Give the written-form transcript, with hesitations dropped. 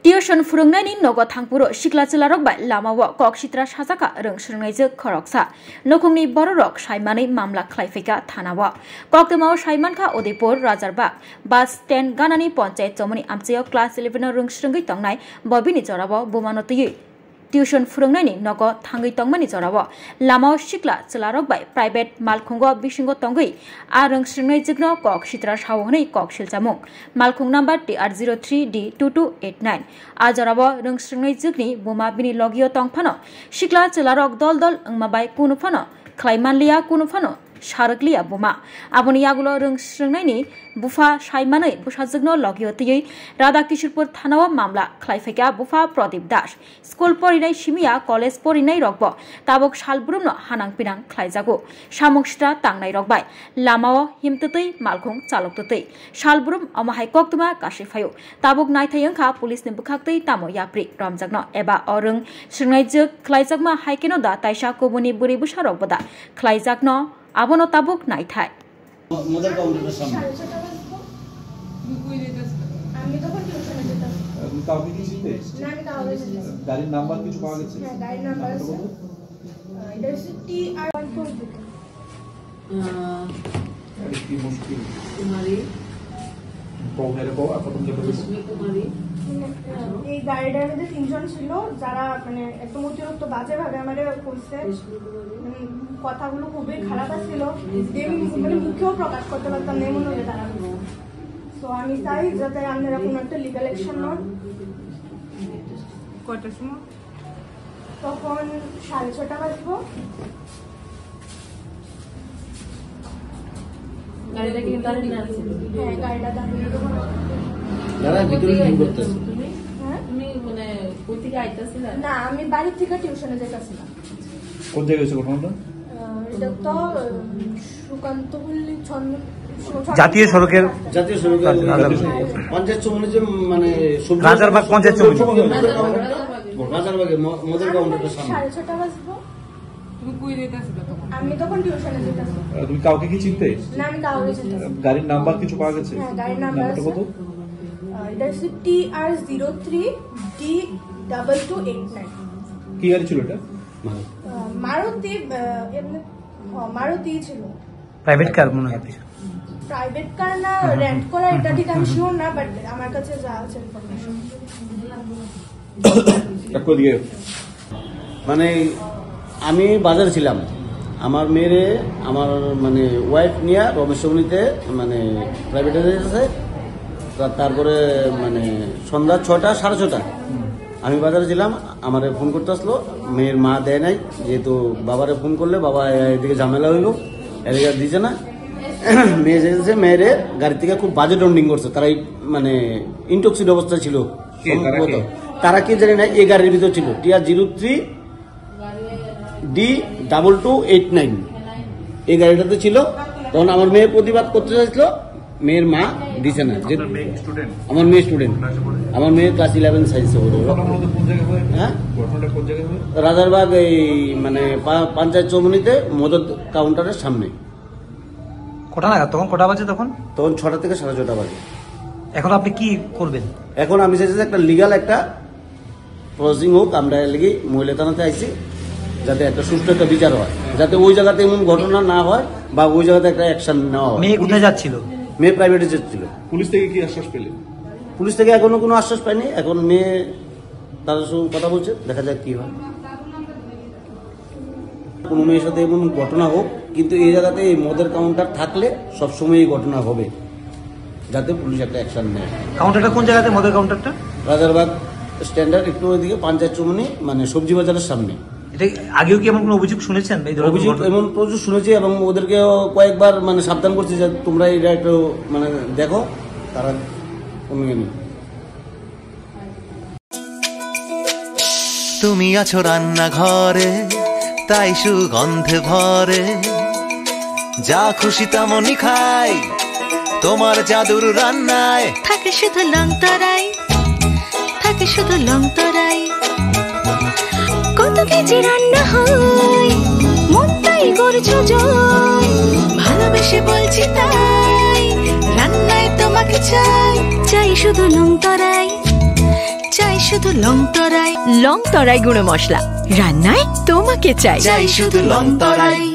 Tuition फोरोंनायनि नगद थांपुरो सिख्ला चिलारकबाय लामाव ककसित्रा साजाका रों सोलोंनायजों खरकसा नखुंनि बररक साइमानै मामला खलायफैका थानाव कक्तमाव साइमानखा उदयपुर राजारबाग बास स्टैंड गानानि पंचायत चमनि आमचेयाव क्लास 11 रों सोलोंगै तंनाय बबिनि जराव बुमानतयै টিউশন फोरोंनायनि नगद थांगै तंमानि जराव लामाव सिख्ला चिलारकबाय प्राइवेट मालखुंग बिसिंग तंगै आ रों सोलोंनायजों ककसित्रा सावहनै ककसिलजामुं मालखुं नम्बर TR03D2289 आ जराव रों सोलोंनायजोंनि बुमा बिनि लगियो तंफानो सिख्ला चिलारक दल दल अंमाबाय कुनुफानो खलायमानलिया कुनुफानो सारकलिया बुमा आबनि आगुलो रों सोलोंनायनि बुफा साइमानै बुसाजोगनो लगियतयै राधा किशोरपुर थानाव मामला खलायफैका बुफा प्रदीप दास स्कुल परिनाय सिमिया कलेज परिनाय रकब ताबक सालब्रुमनो हानांपिनां खलायजागो सामुंसित्रा तांनाय रकबाय लामाव हिमततै मालखुं चालकततै सालब्रुम अमाहाय कक्तमा कासिफायो ताबक नायथायंखा पुलिसनि बुखाक्तै तामो याप्रि रमजागनो एबा अरों सोलोंनायजों खलायजागमा हायकेनो दा ताइसा कबुनि बुरि बुसा रकबदा खलायजागनो आबनो ताबुक नायथाय মদের কাউন্টারের সামনে আমি তখন টিউশনে যেতাম তুমি কাউকে কি চিনতে না আমি কাউকে চিনি না গাড়ির নাম্বার কিছু পাওয়া গেছে হ্যাঁ গাড়ির নাম্বার আছে এটা হচ্ছে TR14 আরে কি মুশকিল কুমারী প্রবলেম কো প্রথম যেটা রশ্মি কুমারী এই গাড়িটার মধ্যে তিনজন ছিল যারা মানে একদম অতিরিক্ত বাজে ভাবে আমারে কইছে কথাগুলো খুবই খারাপ ছিল মানে মুখেও প্রকাশ করতে পারতাম না মনে হয় তারা তো আমি চাই যাতে আপনারা কোনো একটা লিগ্যাল অ্যাকশন নেন কয়টার সময় তখন 6:30 বাজবো গাড়িটা কি দাঁড়িয়ে আছে হ্যাঁ গাড়িটা দাঁড়িয়ে যারা ভিতরে কি করতেছে তুমি মানে কই থেকে আইতাছিলা না আমি বাড়ি থেকে টিউশনে যাইতাছিলাম কোন জায়গায় হয়েছে ঘটনাটা এটা তো সুকান্তপল্লী জাতীয় সড়কের পঞ্চায়েত চৌমনি যে মানে রাজারবাগ পঞ্চায়েত চৌমনি রাজারবাগে মদের কাউন্টারের সামনে 6:30 বাজবো তুমি কই দিতাছিলা তখন আমি তখন টিউশনে যেতাম তুমি কাউকে কি চিনতে না আমি কাউকে চিনি না গাড়ির নাম্বার কিছু পাওয়া গেছে হ্যাঁ গাড়ির নাম্বার নাম্বারটা কত এটা হচ্ছে TR03D2289 কি গাড়ি ছিল এটা মারুতি মারুতি ছিল প্রাইভেট কার মনে হয় প্রাইভেট কার না রেন্ট করা এটা ঠিক আমি শিওর না বাট আমার কাছে যা আছে ইনফরমেশন মানে আমি বাজারে ছিলাম আমার মেয়েরে আমার মানে ওয়াইফ নিয়ে রমেশমণিতে মানে প্রাইভেট আছে তারপরে মানে সন্ধ্যা 6টা 6:30 আমি বাজারে ছিলাম আমারে ফোন করতে আসলো মেয়ের মা দেয় নাই যেহেতু বাবারে ফোন করলে বাবা এদিকে ঝামেলা হইল এদিকে দিছে না মেয়ে যেতেছে মেয়েরে গাড়ি থেকে খুব বাজে ডন্ডিং করছে তারা মানে ইনটক্সিড অবস্থা ছিল তারা কি জানি না এই গাড়ির ভিতর ছিল TR03D2289 এই গাড়িটাতে ছিল তখন আমার মেয়ে প্রতিবাদ করতে চাইছিল মেয়ের মা দিছে না যে আমার মেয়ে স্টুডেন্ট আমার মেয়ে ক্লাস 11 সায়েন্সে পড়ে হ্যাঁ রাজারবাগ এই মানে পঞ্চায়েত চৌমনিতে মদত কাউন্টারের সামনে কটা নাগাদ তখন কটা বাজে তখন 6টা থেকে 6:30 বাজে এখন আপনি কি করবেন এখন আমি চাইছি একটা লিগ্যাল একটা প্রসিং হোক আমরা লেগে মহিলা থানাতে আইছি যাতে একটা সুষ্ঠু একটা বিচার হয় যাতে ওই জায়গাতে এমন ঘটনা না হয় বা ওই জায়গাতে একটা অ্যাকশন নেওয়া হয় মেয়ে কোথায় যাচ্ছিল মেয়ে প্রাইভেটে যাচ্ছিল পুলিশ থেকে কি আশ্বাস পেলে পুলিশ থেকে এখনো কোনো আশ্বাস পাইনি এখন মেয়ে তাদের সঙ্গে কথা বলছে দেখা যাক কি হয় কোনো মেয়ের সাথে এমন ঘটনা হোক কিন্তু এই জায়গাতে এই মদের কাউন্টার থাকলে সবসময় এই ঘটনা হবে যাতে পুলিশ একটা অ্যাকশন নেয় কাউন্টারটা কোন জায়গাতে মদের কাউন্টারটা রাজারবাগ স্ট্যান্ডার্ড একটু ওইদিকে পঞ্চায়েত চৌমনি মানে সবজি বাজারের সামনে এটা আগেও কি এমন কোনো অভিযোগ শুনেছেন অভিযোগ এমন প্রচুর শুনেছি এবং ওদেরকেও কয়েকবার মানে সাবধান করছি যে তোমরা এটা একটু মানে দেখো তারা কমে গেল তুমি আছো রান্নাঘরে তাই সুগন্ধে ভরে যা খুশি তেমনই খাই তোমার জাদুর রান্নায় থাকে শুধু লং তরাই থাকে শুধু লং তরাই কত কেজি রান্না হয় মন তাই করছো জয় ভালোবেসে বলছি তাই রান্নায় তোমাকে চাই চাই শুধু লং তরাই চাই শুধু লং তরাই গুঁড়ো মশলা রান্নায় তোমাকে চাই শুধু লং তরাই।